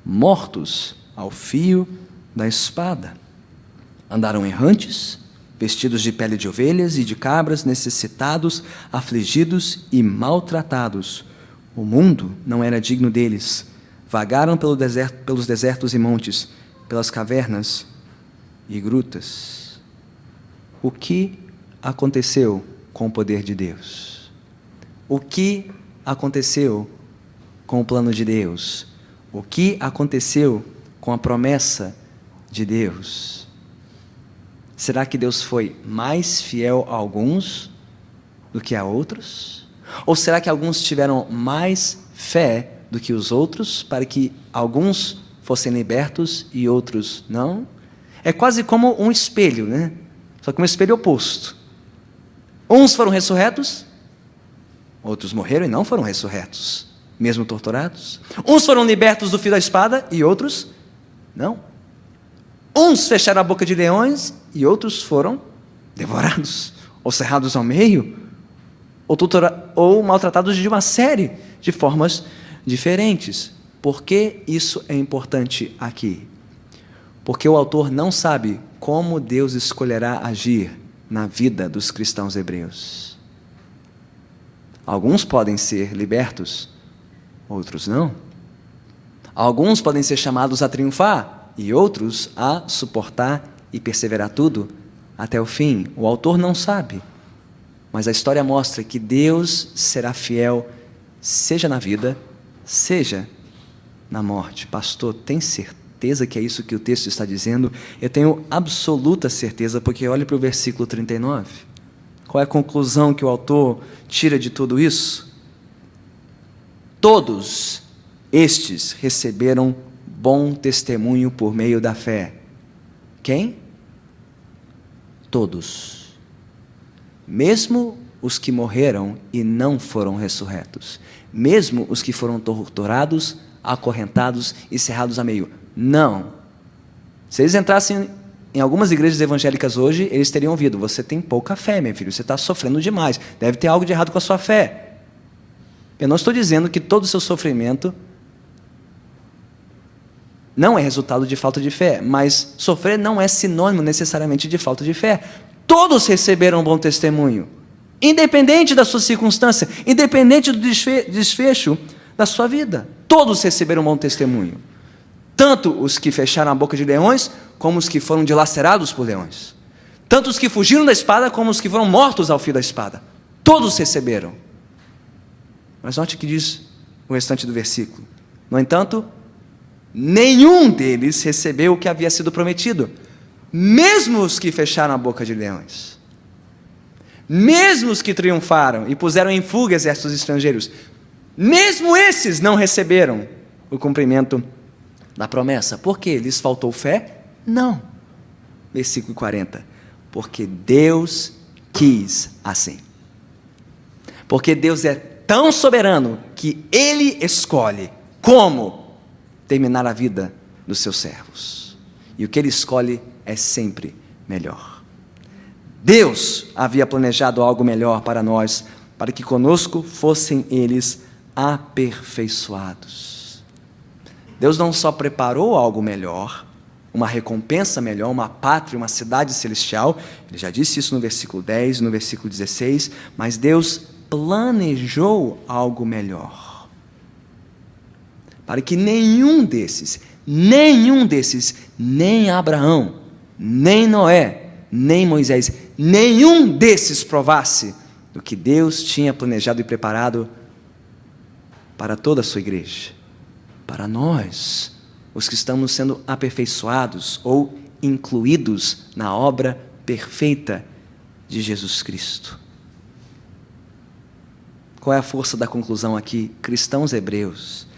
A: mortos ao fio da espada. Andaram errantes, vestidos de pele de ovelhas e de cabras, necessitados, afligidos e maltratados. O mundo não era digno deles. Vagaram pelos desertos e montes, pelas cavernas e grutas. O que aconteceu com o poder de Deus? O que aconteceu com o plano de Deus? O que aconteceu com a promessa de Deus? Será que Deus foi mais fiel a alguns do que a outros? Ou será que alguns tiveram mais fé do que os outros, para que alguns fossem libertos e outros não? É quase como um espelho, né? Só que um espelho oposto. Uns foram ressurretos, outros morreram e não foram ressurretos, mesmo torturados. Uns foram libertos do fio da espada e outros não. Uns fecharam a boca de leões e outros foram devorados, ou cerrados ao meio, ou maltratados de uma série de formas diferentes. Por que isso é importante aqui? Porque o autor não sabe como Deus escolherá agir na vida dos cristãos hebreus. Alguns podem ser libertos, outros não. Alguns podem ser chamados a triunfar e outros a suportar e perseverar tudo até o fim. O autor não sabe, mas a história mostra que Deus será fiel, seja na vida, seja na morte. Pastor, tem certeza que é isso que o texto está dizendo? Eu tenho absoluta certeza, porque olhe para o versículo 39. Qual é a conclusão que o autor tira de tudo isso? Todos estes receberam bom testemunho por meio da fé. Quem? Todos. Mesmo os que morreram e não foram ressurretos. Mesmo os que foram torturados, acorrentados e cerrados a meio. Não. Se eles entrassem em algumas igrejas evangélicas hoje, eles teriam ouvido: você tem pouca fé, meu filho, você está sofrendo demais, deve ter algo de errado com a sua fé. Eu não estou dizendo que todo o seu sofrimento não é resultado de falta de fé, mas sofrer não é sinônimo necessariamente de falta de fé. Todos receberam um bom testemunho, independente da sua circunstância, independente do desfecho da sua vida. Todos receberam um bom testemunho. Tanto os que fecharam a boca de leões, como os que foram dilacerados por leões. Tanto os que fugiram da espada, como os que foram mortos ao fio da espada. Todos receberam. Mas note o que diz o restante do versículo. No entanto, nenhum deles recebeu o que havia sido prometido. Mesmo os que fecharam a boca de leões. Mesmo os que triunfaram e puseram em fuga exércitos estrangeiros. Mesmo esses não receberam o cumprimento da promessa. Por quê? Lhes faltou fé? Não. Versículo 40. Porque Deus quis assim. Porque Deus é tão soberano que Ele escolhe como terminar a vida dos seus servos. E o que Ele escolhe é sempre melhor. Deus havia planejado algo melhor para nós, para que conosco fossem eles aperfeiçoados. Deus não só preparou algo melhor, uma recompensa melhor, uma pátria, uma cidade celestial, Ele já disse isso no versículo 10, no versículo 16, mas Deus planejou algo melhor, para que nenhum desses, nem Abraão, nem Noé, nem Moisés, nenhum desses provasse do que Deus tinha planejado e preparado para toda a sua igreja, para nós, os que estamos sendo aperfeiçoados ou incluídos na obra perfeita de Jesus Cristo. Qual é a força da conclusão aqui? Cristãos hebreus,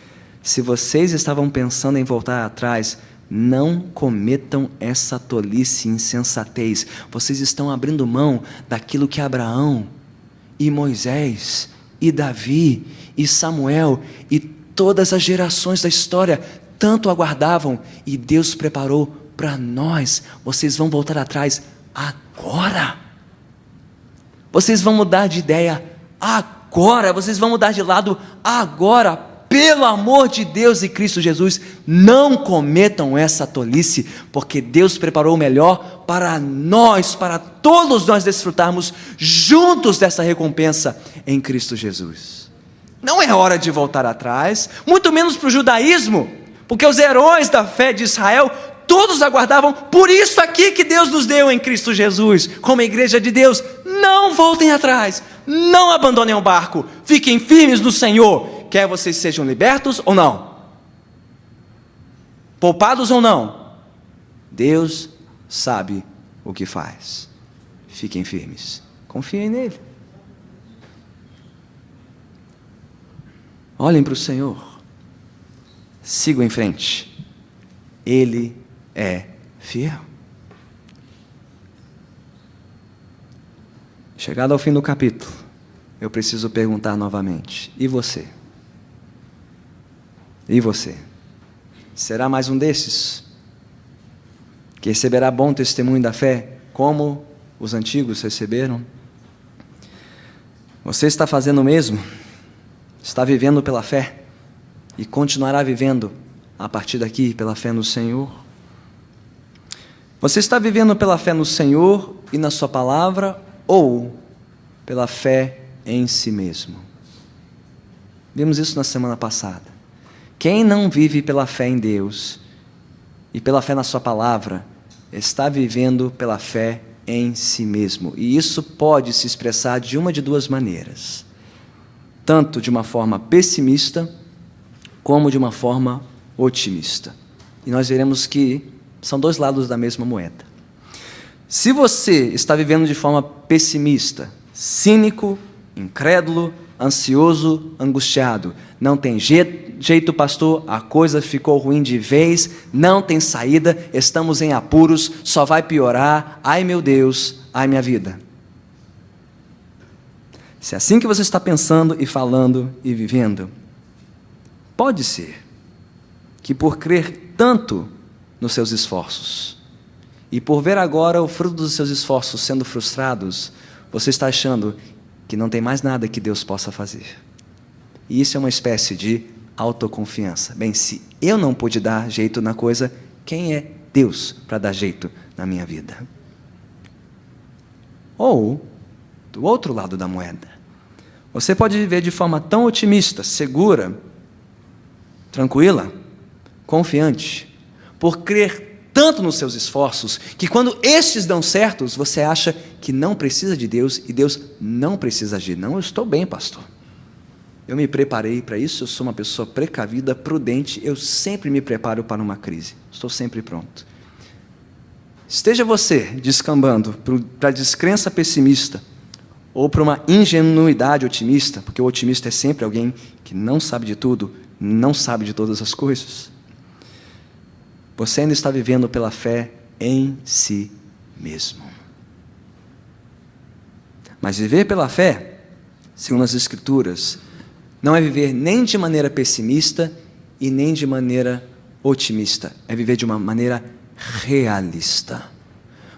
A: se vocês estavam pensando em voltar atrás, não cometam essa tolice e insensatez. Vocês estão abrindo mão daquilo que Abraão e Moisés e Davi e Samuel e todas as gerações da história tanto aguardavam, e Deus preparou para nós. Vocês vão voltar atrás agora. Vocês vão mudar de ideia agora. Vocês vão mudar de lado agora. Pelo amor de Deus e Cristo Jesus, não cometam essa tolice, porque Deus preparou o melhor para nós, para todos nós desfrutarmos juntos dessa recompensa em Cristo Jesus. Não é hora de voltar atrás, muito menos para o judaísmo, porque os heróis da fé de Israel, todos aguardavam por isso aqui que Deus nos deu em Cristo Jesus, como a igreja de Deus. Não voltem atrás, não abandonem o barco, fiquem firmes no Senhor, quer vocês sejam libertos ou não, poupados ou não, Deus sabe o que faz. Fiquem firmes, confiem nele, olhem para o Senhor, sigam em frente, Ele é fiel. Chegado ao fim do capítulo, eu preciso perguntar novamente: e você? E você? Será mais um desses que receberá bom testemunho da fé, como os antigos receberam? Você está fazendo o mesmo? Está vivendo pela fé e continuará vivendo a partir daqui pela fé no Senhor? Você está vivendo pela fé no Senhor e na sua palavra, ou pela fé em si mesmo? Vimos isso na semana passada. Quem não vive pela fé em Deus e pela fé na sua palavra, está vivendo pela fé em si mesmo. E isso pode se expressar de uma de duas maneiras: tanto de uma forma pessimista, como de uma forma otimista. E nós veremos que são dois lados da mesma moeda. Se você está vivendo de forma pessimista, cínico, incrédulo, ansioso, angustiado, não tem jeito, pastor, a coisa ficou ruim de vez, não tem saída, estamos em apuros, só vai piorar, ai meu Deus, ai minha vida. Se é assim que você está pensando e falando e vivendo, pode ser que por crer tanto nos seus esforços e por ver agora o fruto dos seus esforços sendo frustrados, você está achando que não tem mais nada que Deus possa fazer. E isso é uma espécie de autoconfiança. Bem, se eu não pude dar jeito na coisa, quem é Deus para dar jeito na minha vida? Ou, do outro lado da moeda, você pode viver de forma tão otimista, segura, tranquila, confiante, por crer tanto nos seus esforços, que quando estes dão certos, você acha que não precisa de Deus e Deus não precisa agir. Não, eu estou bem, pastor. Eu me preparei para isso, eu sou uma pessoa precavida, prudente, eu sempre me preparo para uma crise. Estou sempre pronto. Esteja você descambando para a descrença pessimista ou para uma ingenuidade otimista, porque o otimista é sempre alguém que não sabe de tudo, não sabe de todas as coisas. Você ainda está vivendo pela fé em si mesmo. Mas viver pela fé, segundo as Escrituras, não é viver nem de maneira pessimista e nem de maneira otimista. É viver de uma maneira realista.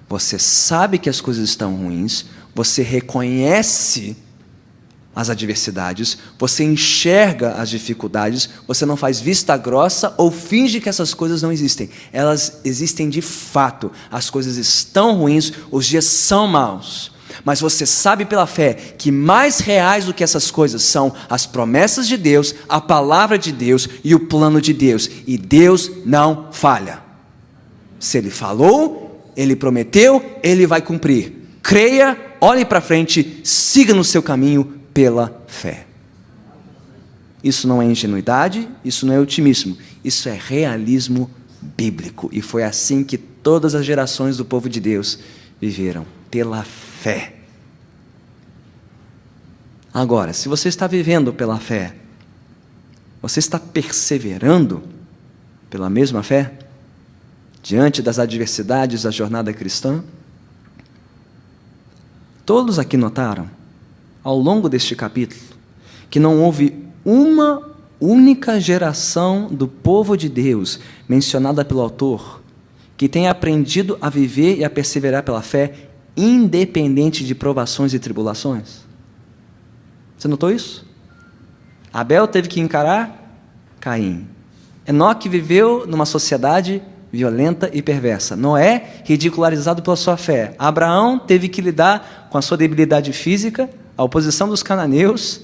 A: Você sabe que as coisas estão ruins, você reconhece as adversidades, você enxerga as dificuldades, você não faz vista grossa ou finge que essas coisas não existem. Elas existem de fato. As coisas estão ruins, os dias são maus. Mas você sabe pela fé que mais reais do que essas coisas são as promessas de Deus, a palavra de Deus e o plano de Deus. E Deus não falha. Se Ele falou, Ele prometeu, Ele vai cumprir. Creia, olhe para frente, siga no seu caminho pela fé. Isso não é ingenuidade, isso não é otimismo, isso é realismo bíblico. E foi assim que todas as gerações do povo de Deus viveram, pela fé. Agora, se você está vivendo pela fé, você está perseverando pela mesma fé, diante das adversidades da jornada cristã? Todos aqui notaram, ao longo deste capítulo, que não houve uma única geração do povo de Deus, mencionada pelo autor, que tenha aprendido a viver e a perseverar pela fé, independente de provações e tribulações. Você notou isso? Abel teve que encarar Caim. Enoque viveu numa sociedade violenta e perversa. Noé, ridicularizado pela sua fé. Abraão teve que lidar com a sua debilidade física, a oposição dos cananeus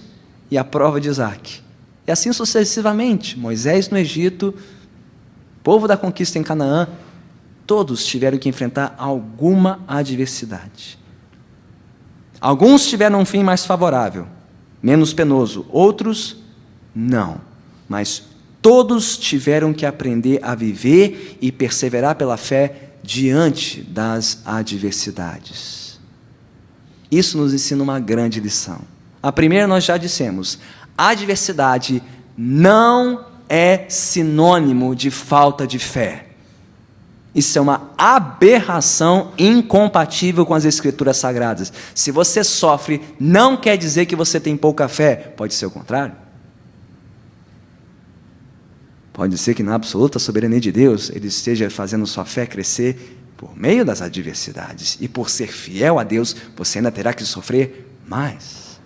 A: e a prova de Isaac. E assim sucessivamente. Moisés no Egito, povo da conquista em Canaã, todos tiveram que enfrentar alguma adversidade. Alguns tiveram um fim mais favorável, menos penoso. Outros, não. Mas todos tiveram que aprender a viver e perseverar pela fé diante das adversidades. Isso nos ensina uma grande lição. A primeira nós já dissemos, a adversidade não é sinônimo de falta de fé. Isso é uma aberração incompatível com as Escrituras Sagradas. Se você sofre, não quer dizer que você tem pouca fé. Pode ser o contrário. Pode ser que na absoluta soberania de Deus, Ele esteja fazendo sua fé crescer por meio das adversidades. E por ser fiel a Deus, você ainda terá que sofrer mais.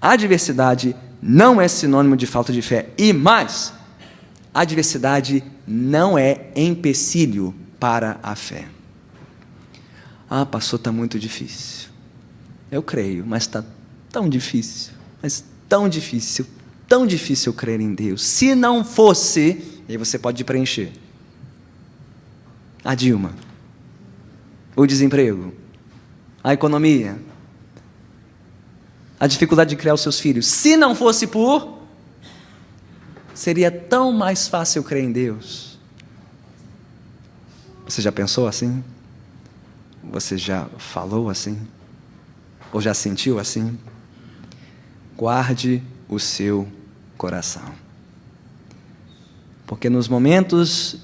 A: A adversidade não é sinônimo de falta de fé. E mais, a adversidade não é empecilho para a fé. Ah, pastor, está muito difícil. Eu creio, mas está tão difícil. Mas tão difícil crer em Deus. Se não fosse, aí você pode preencher. A Dilma, o desemprego, a economia, a dificuldade de criar os seus filhos. Se não fosse por, seria tão mais fácil crer em Deus. Você já pensou assim? Você já falou assim? Ou já sentiu assim? Guarde o seu coração. Porque nos momentos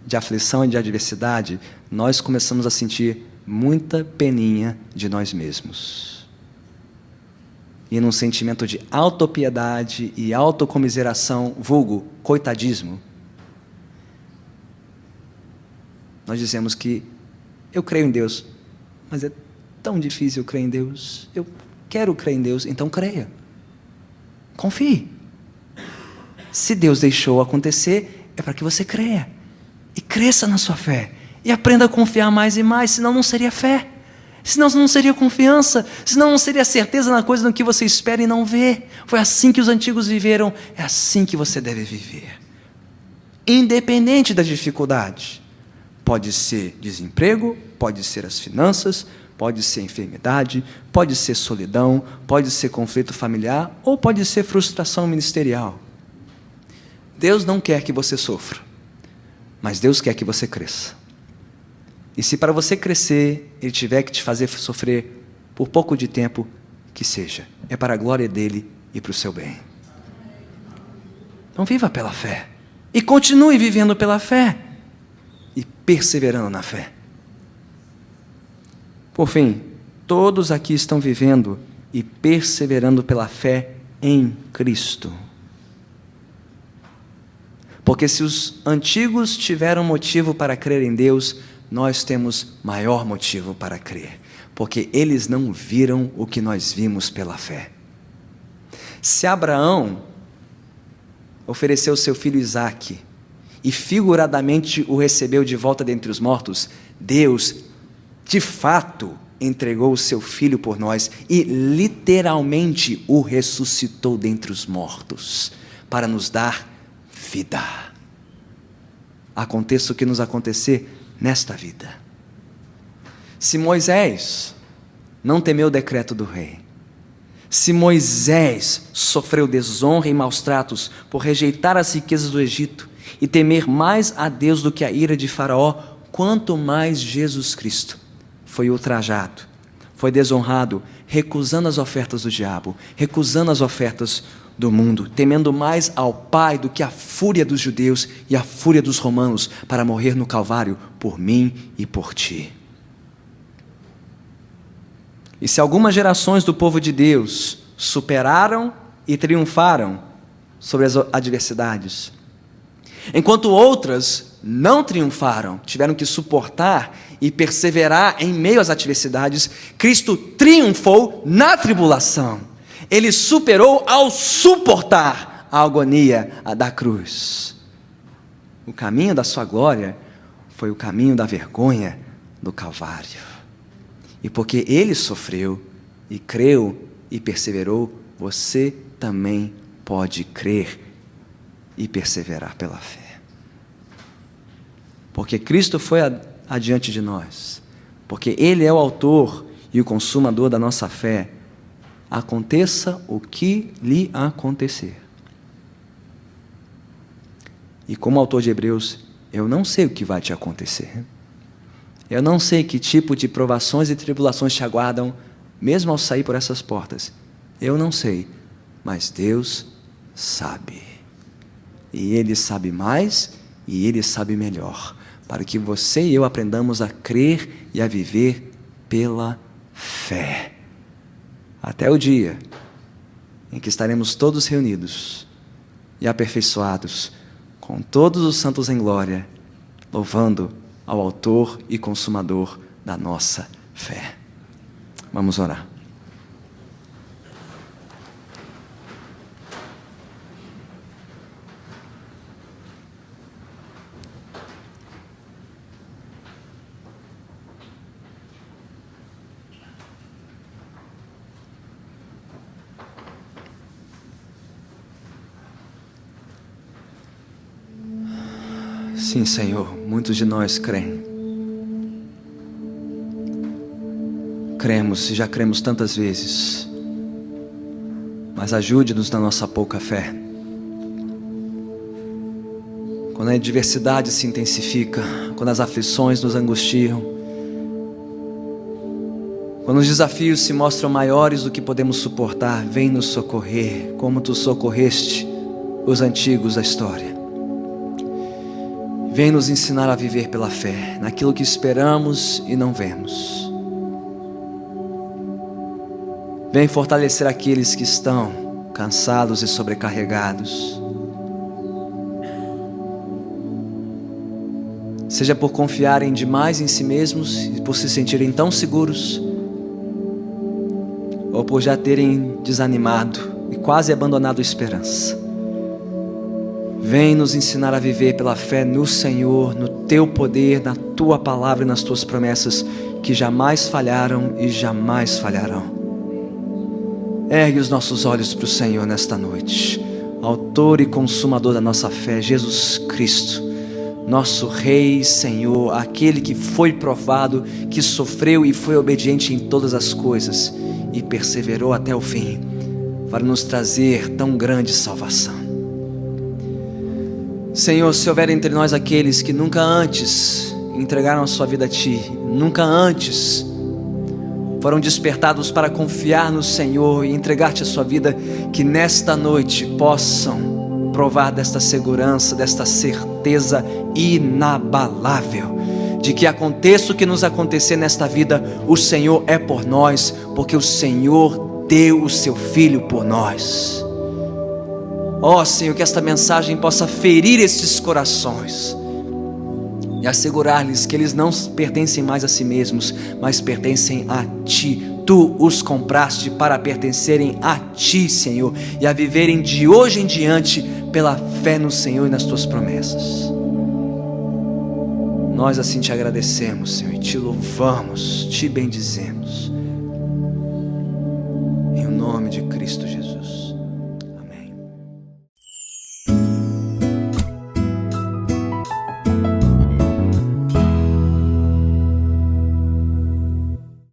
A: de aflição e de adversidade, nós começamos a sentir muita peninha de nós mesmos. E num sentimento de autopiedade e autocomiseração, vulgo coitadismo, nós dizemos que eu creio em Deus, mas é tão difícil crer em Deus. Eu quero crer em Deus, então creia. Confie. Se Deus deixou acontecer, é para que você creia. E cresça na sua fé. E aprenda a confiar mais e mais, senão não seria fé. Senão não seria confiança. Senão não seria certeza na coisa no que você espera e não vê. Foi assim que os antigos viveram. É assim que você deve viver. Independente da dificuldade. Pode ser desemprego, pode ser as finanças, pode ser enfermidade, pode ser solidão, pode ser conflito familiar ou pode ser frustração ministerial. Deus não quer que você sofra, mas Deus quer que você cresça. E se para você crescer, Ele tiver que te fazer sofrer por pouco de tempo, que seja. É para a glória dEle e para o seu bem. Então viva pela fé. E continue vivendo pela fé. E perseverando na fé. Por fim, todos aqui estão vivendo e perseverando pela fé em Cristo. Porque se os antigos tiveram motivo para crer em Deus, nós temos maior motivo para crer, porque eles não viram o que nós vimos pela fé. Se Abraão ofereceu seu filho Isaque e figuradamente o recebeu de volta dentre os mortos, Deus, de fato, entregou o seu filho por nós e literalmente o ressuscitou dentre os mortos para nos dar vida. Aconteça o que nos acontecer nesta vida. Se Moisés não temeu o decreto do rei, se Moisés sofreu desonra e maus tratos por rejeitar as riquezas do Egito e temer mais a Deus do que a ira de Faraó, quanto mais Jesus Cristo foi ultrajado, foi desonrado, recusando as ofertas do diabo, recusando as ofertas do mundo, temendo mais ao Pai do que a fúria dos judeus e a fúria dos romanos para morrer no Calvário por mim e por ti. E se algumas gerações do povo de Deus superaram e triunfaram sobre as adversidades, enquanto outras não triunfaram, tiveram que suportar e perseverar em meio às adversidades, Cristo triunfou na tribulação. Ele superou ao suportar a agonia da cruz. O caminho da sua glória foi o caminho da vergonha do Calvário. E porque ele sofreu e creu e perseverou, você também pode crer e perseverar pela fé. Porque Cristo foi adiante de nós, porque Ele é o autor e o consumador da nossa fé, aconteça o que lhe acontecer. E como autor de Hebreus, eu não sei o que vai te acontecer. Eu não sei que tipo de provações e tribulações te aguardam, mesmo ao sair por essas portas. Eu não sei, mas Deus sabe. E Ele sabe mais e Ele sabe melhor, para que você e eu aprendamos a crer e a viver pela fé. Até o dia em que estaremos todos reunidos e aperfeiçoados, com todos os santos em glória, louvando ao autor e consumador da nossa fé. Vamos orar. Sim, Senhor, muitos de nós creem. Cremos e já cremos tantas vezes, mas ajude-nos na nossa pouca fé. Quando a adversidade se intensifica, quando as aflições nos angustiam, quando os desafios se mostram maiores do que podemos suportar, vem nos socorrer, como tu socorreste os antigos da história. Vem nos ensinar a viver pela fé, naquilo que esperamos e não vemos. Vem fortalecer aqueles que estão cansados e sobrecarregados. Seja por confiarem demais em si mesmos e por se sentirem tão seguros, ou por já terem desanimado e quase abandonado a esperança. Vem nos ensinar a viver pela fé no Senhor, no Teu poder, na Tua palavra e nas Tuas promessas, que jamais falharam e jamais falharão. Ergue os nossos olhos para o Senhor nesta noite, autor e consumador da nossa fé, Jesus Cristo, nosso Rei, Senhor, aquele que foi provado, que sofreu e foi obediente em todas as coisas e perseverou até o fim, para nos trazer tão grande salvação. Senhor, se houver entre nós aqueles que nunca antes entregaram a sua vida a Ti, nunca antes foram despertados para confiar no Senhor e entregar-te a sua vida, que nesta noite possam provar desta segurança, desta certeza inabalável, de que aconteça o que nos acontecer nesta vida, o Senhor é por nós, porque o Senhor deu o seu Filho por nós. Ó Senhor, que esta mensagem possa ferir estes corações e assegurar-lhes que eles não pertencem mais a si mesmos, mas pertencem a Ti. Tu os compraste para pertencerem a Ti, Senhor, e a viverem de hoje em diante pela fé no Senhor e nas Tuas promessas. Nós assim Te agradecemos, Senhor, e Te louvamos, Te bendizemos.